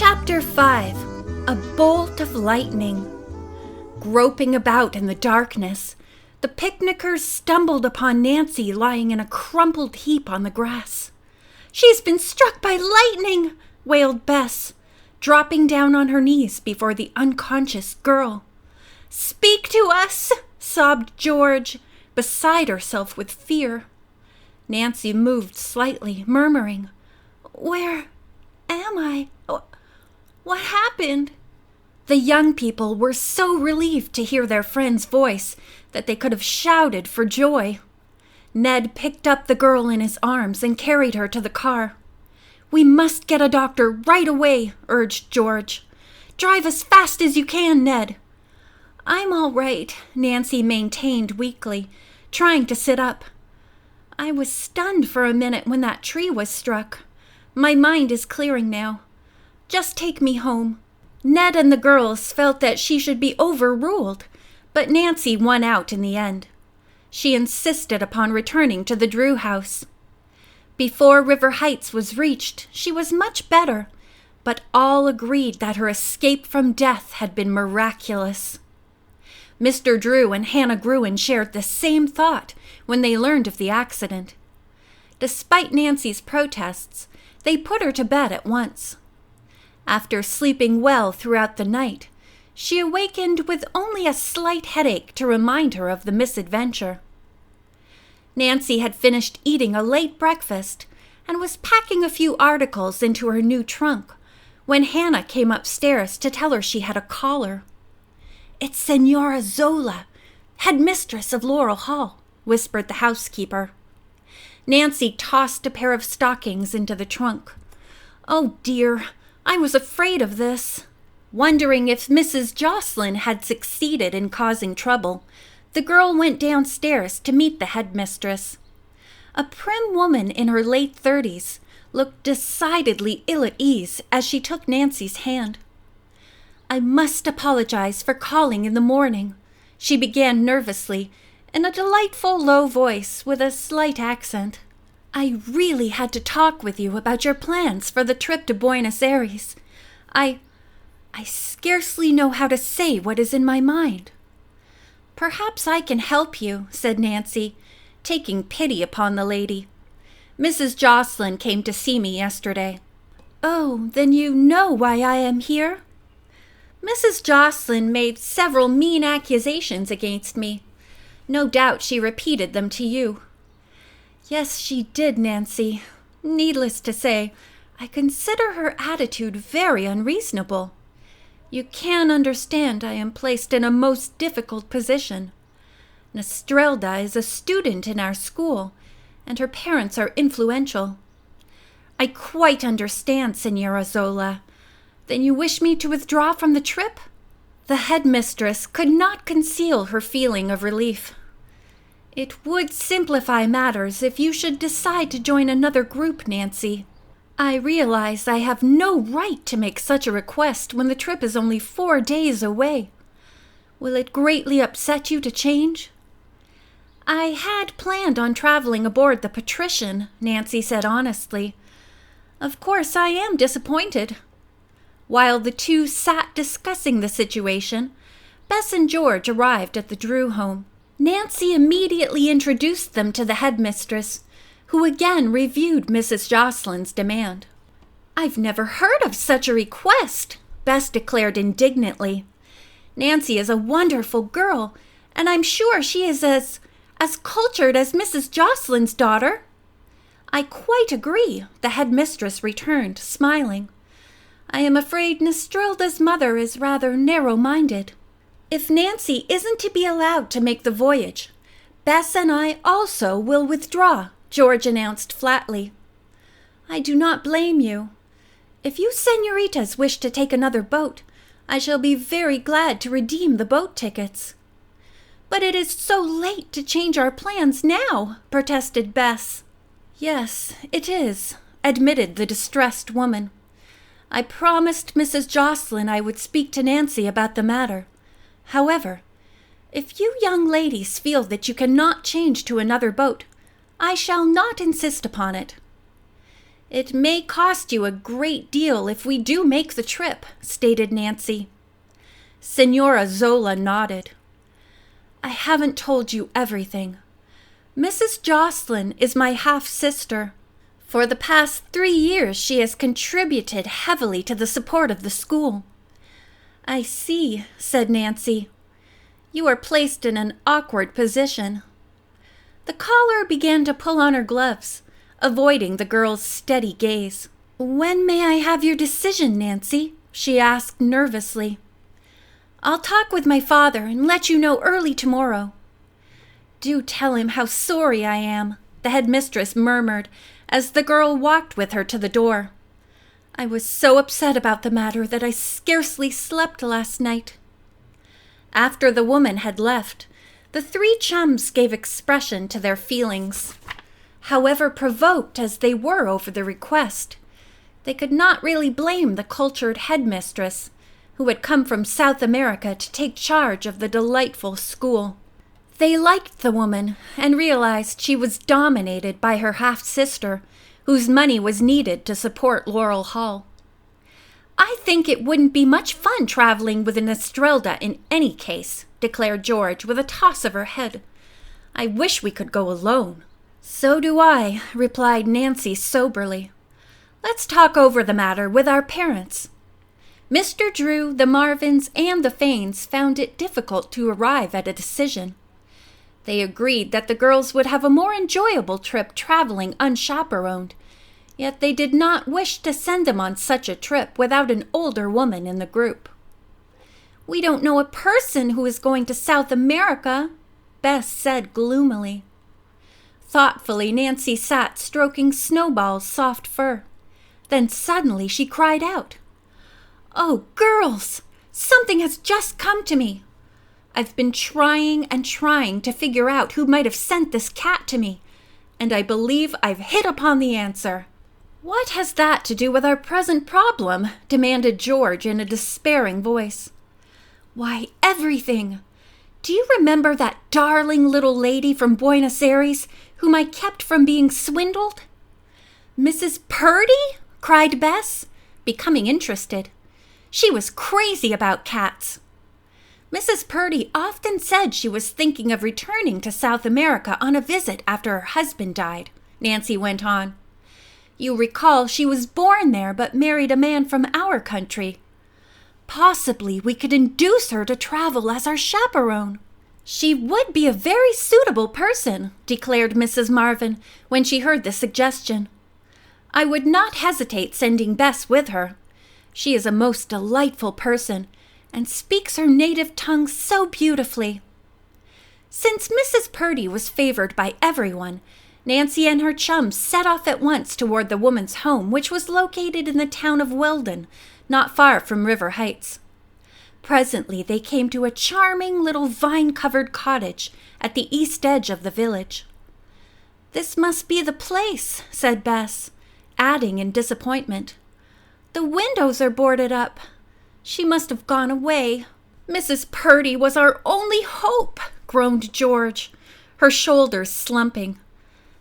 Chapter 5. A Bolt of Lightning. Groping about in the darkness, the picnickers stumbled upon Nancy lying in a crumpled heap on the grass. "She's been struck by lightning!" wailed Bess, dropping down on her knees before the unconscious girl. "Speak to us!" sobbed George, beside herself with fear. Nancy moved slightly, murmuring, "Where am I? What happened?" The young people were so relieved to hear their friend's voice that they could have shouted for joy. Ned picked up the girl in his arms and carried her to the car. "We must get a doctor right away," urged George. "Drive as fast as you can, Ned." "I'm all right," Nancy maintained weakly, trying to sit up. "I was stunned for a minute when that tree was struck. My mind is clearing now. Just take me home." Ned and the girls felt that she should be overruled, but Nancy won out in the end. She insisted upon returning to the Drew house. Before River Heights was reached, she was much better, but all agreed that her escape from death had been miraculous. Mr. Drew and Hannah Gruen shared the same thought when they learned of the accident. Despite Nancy's protests, they put her to bed at once. After sleeping well throughout the night, she awakened with only a slight headache to remind her of the misadventure. Nancy had finished eating a late breakfast and was packing a few articles into her new trunk when Hannah came upstairs to tell her she had a caller. "It's Senora Zola, headmistress of Laurel Hall," whispered the housekeeper. Nancy tossed a pair of stockings into the trunk. "Oh dear, I was afraid of this." Wondering if Mrs. Jocelyn had succeeded in causing trouble, the girl went downstairs to meet the headmistress. A prim woman in her late 30s looked decidedly ill at ease as she took Nancy's hand. "I must apologize for calling in the morning," she began nervously, in a delightful low voice with a slight accent. "I really had to talk with you about your plans for the trip to Buenos Aires. I scarcely know how to say what is in my mind." "Perhaps I can help you," said Nancy, taking pity upon the lady. "Mrs. Jocelyn came to see me yesterday." "Oh, then you know why I am here?" "Mrs. Jocelyn made several mean accusations against me. No doubt she repeated them to you." "Yes, she did, Nancy. Needless to say, I consider her attitude very unreasonable. You can understand I am placed in a most difficult position. Nestrelda is a student in our school, and her parents are influential." "I quite understand, Senora Zola. Then you wish me to withdraw from the trip?" The headmistress could not conceal her feeling of relief. "It would simplify matters if you should decide to join another group, Nancy. I realize I have no right to make such a request when the trip is only 4 days away. Will it greatly upset you to change?" "I had planned on traveling aboard the Patrician," Nancy said honestly. "Of course I am disappointed." While the two sat discussing the situation, Bess and George arrived at the Drew home. Nancy immediately introduced them to the headmistress, who again reviewed Mrs. Jocelyn's demand. "I've never heard of such a request," Bess declared indignantly. "Nancy is a wonderful girl, and I'm sure she is as cultured as Mrs. Jocelyn's daughter." "I quite agree," the headmistress returned, smiling. "I am afraid Nestrelda's mother is rather narrow-minded. If Nancy isn't to be allowed to make the voyage, Bess and I also will withdraw," George announced flatly. "I do not blame you. If you senoritas wish to take another boat, I shall be very glad to redeem the boat tickets." "But it is so late to change our plans now," protested Bess. "Yes, it is," admitted the distressed woman. "I promised Mrs. Jocelyn I would speak to Nancy about the matter. However, if you young ladies feel that you cannot change to another boat, I shall not insist upon it." "It may cost you a great deal if we do make the trip," stated Nancy. Senora Zola nodded. "I haven't told you everything. Mrs. Jocelyn is my half-sister. For the past 3 years she has contributed heavily to the support of the school." "I see," said Nancy. "You are placed in an awkward position." The caller began to pull on her gloves, avoiding the girl's steady gaze. "When may I have your decision, Nancy?" she asked nervously. "I'll talk with my father and let you know early tomorrow." "Do tell him how sorry I am," the headmistress murmured as the girl walked with her to the door. "I was so upset about the matter that I scarcely slept last night." After the woman had left, the 3 chums gave expression to their feelings. However provoked as they were over the request, they could not really blame the cultured headmistress, who had come from South America to take charge of the delightful school. They liked the woman and realized she was dominated by her half-sister, whose money was needed to support Laurel Hall. "I think it wouldn't be much fun traveling with an Estrelda in any case," declared George with a toss of her head. "I wish we could go alone." "So do I," replied Nancy soberly. "Let's talk over the matter with our parents." Mr. Drew, the Marvins, and the Fanes found it difficult to arrive at a decision. They agreed that the girls would have a more enjoyable trip traveling unchaperoned, yet they did not wish to send them on such a trip without an older woman in the group. "We don't know a person who is going to South America," Bess said gloomily. Thoughtfully, Nancy sat stroking Snowball's soft fur. Then suddenly she cried out, "Oh, girls! Something has just come to me. I've been trying and trying to figure out who might have sent this cat to me, and I believe I've hit upon the answer." "What has that to do with our present problem?" demanded George in a despairing voice. "Why, everything. Do you remember that darling little lady from Buenos Aires whom I kept from being swindled?" "Mrs. Purdy?" cried Bess, becoming interested. "She was crazy about cats." "Mrs. Purdy often said she was thinking of returning to South America on a visit after her husband died," Nancy went on. "You recall she was born there but married a man from our country. Possibly we could induce her to travel as our chaperone." "She would be a very suitable person," declared Mrs. Marvin when she heard the suggestion. "I would not hesitate sending Bess with her. She is a most delightful person and speaks her native tongue so beautifully." Since Mrs. Purdy was favored by everyone, Nancy and her chums set off at once toward the woman's home, which was located in the town of Weldon, not far from River Heights. Presently they came to a charming little vine-covered cottage at the east edge of the village. "This must be the place," said Bess, adding in disappointment, "The windows are boarded up. She must have gone away." "Mrs. Purdy was our only hope," groaned George, her shoulders slumping.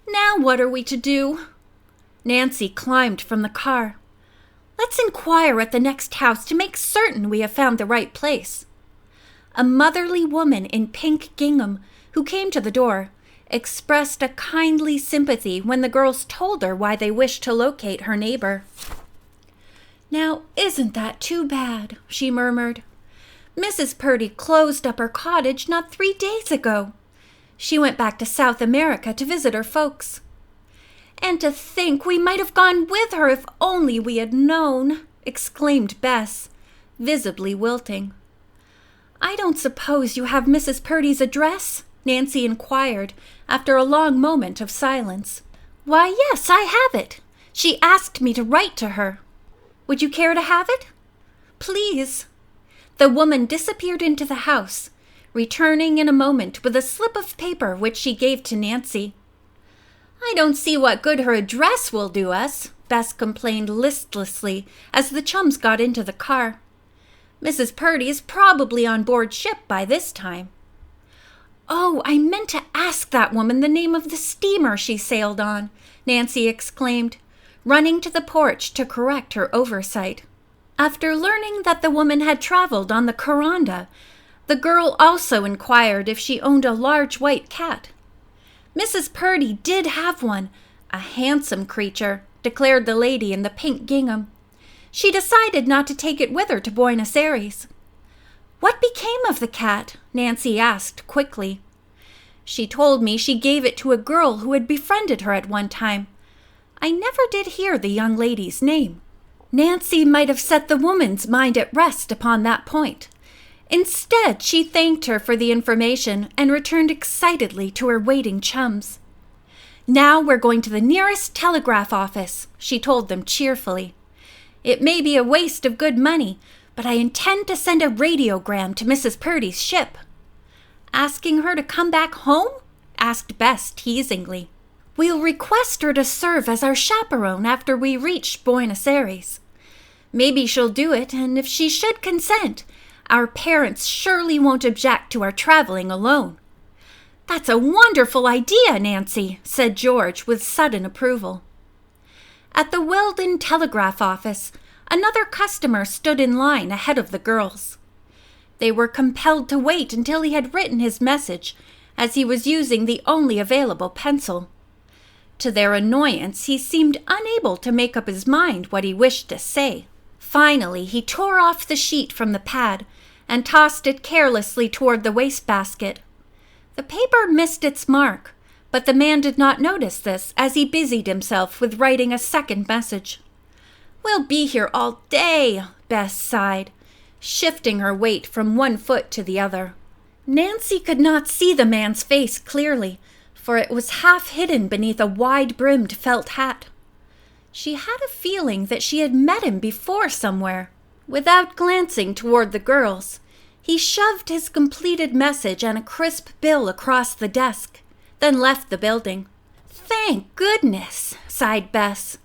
"Now what are we to do?" Nancy climbed from the car. "Let's inquire at the next house to make certain we have found the right place." A motherly woman in pink gingham, who came to the door, expressed a kindly sympathy when the girls told her why they wished to locate her neighbor. "Now, isn't that too bad?" she murmured. "Mrs. Purdy closed up her cottage not 3 days ago. She went back to South America to visit her folks. And to think we might have gone with her if only we had known," exclaimed Bess, visibly wilting. "I don't suppose you have Mrs. Purdy's address?" Nancy inquired after a long moment of silence. "Why, yes, I have it. She asked me to write to her. Would you care to have it?" "Please." The woman disappeared into the house, returning in a moment with a slip of paper which she gave to Nancy. "I don't see what good her address will do us," Bess complained listlessly as the chums got into the car. "Mrs. Purdy is probably on board ship by this time." "Oh, I meant to ask that woman the name of the steamer she sailed on," Nancy exclaimed, running to the porch to correct her oversight. After learning that the woman had traveled on the Kuranda, the girl also inquired if she owned a large white cat. Mrs. Purdy did have one, a handsome creature, declared the lady in the pink gingham. She decided not to take it with her to Buenos Aires. "What became of the cat?" Nancy asked quickly. "She told me she gave it to a girl who had befriended her at one time. I never did hear the young lady's name." Nancy might have set the woman's mind at rest upon that point. Instead, she thanked her for the information and returned excitedly to her waiting chums. "Now we're going to the nearest telegraph office," she told them cheerfully. "It may be a waste of good money, but I intend to send a radiogram to Mrs. Purdy's ship." "Asking her to come back home?" asked Bess teasingly. "We'll request her to serve as our chaperone after we reach Buenos Aires. Maybe she'll do it, and if she should consent, our parents surely won't object to our traveling alone." "That's a wonderful idea, Nancy," said George with sudden approval. At the Weldon telegraph office, another customer stood in line ahead of the girls. They were compelled to wait until he had written his message, as he was using the only available pencil. To their annoyance, he seemed unable to make up his mind what he wished to say. Finally, he tore off the sheet from the pad and tossed it carelessly toward the wastebasket. The paper missed its mark, but the man did not notice this as he busied himself with writing a second message. "We'll be here all day," Bess sighed, shifting her weight from one foot to the other. Nancy could not see the man's face clearly, for it was half hidden beneath a wide-brimmed felt hat. She had a feeling that she had met him before somewhere. Without glancing toward the girls, he shoved his completed message and a crisp bill across the desk, then left the building. "Thank goodness," sighed Bess.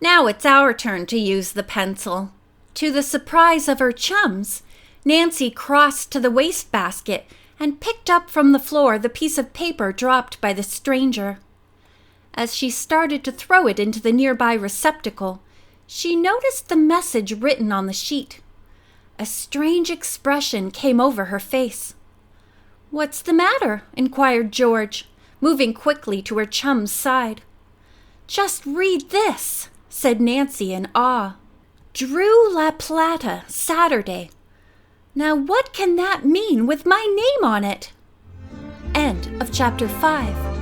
"Now it's our turn to use the pencil." To the surprise of her chums, Nancy crossed to the wastebasket and picked up from the floor the piece of paper dropped by the stranger. As she started to throw it into the nearby receptacle, she noticed the message written on the sheet. A strange expression came over her face. "What's the matter?" inquired George, moving quickly to her chum's side. "Just read this," said Nancy in awe. "Drew La Plata, Saturday. Now what can that mean with my name on it?" End of chapter 5.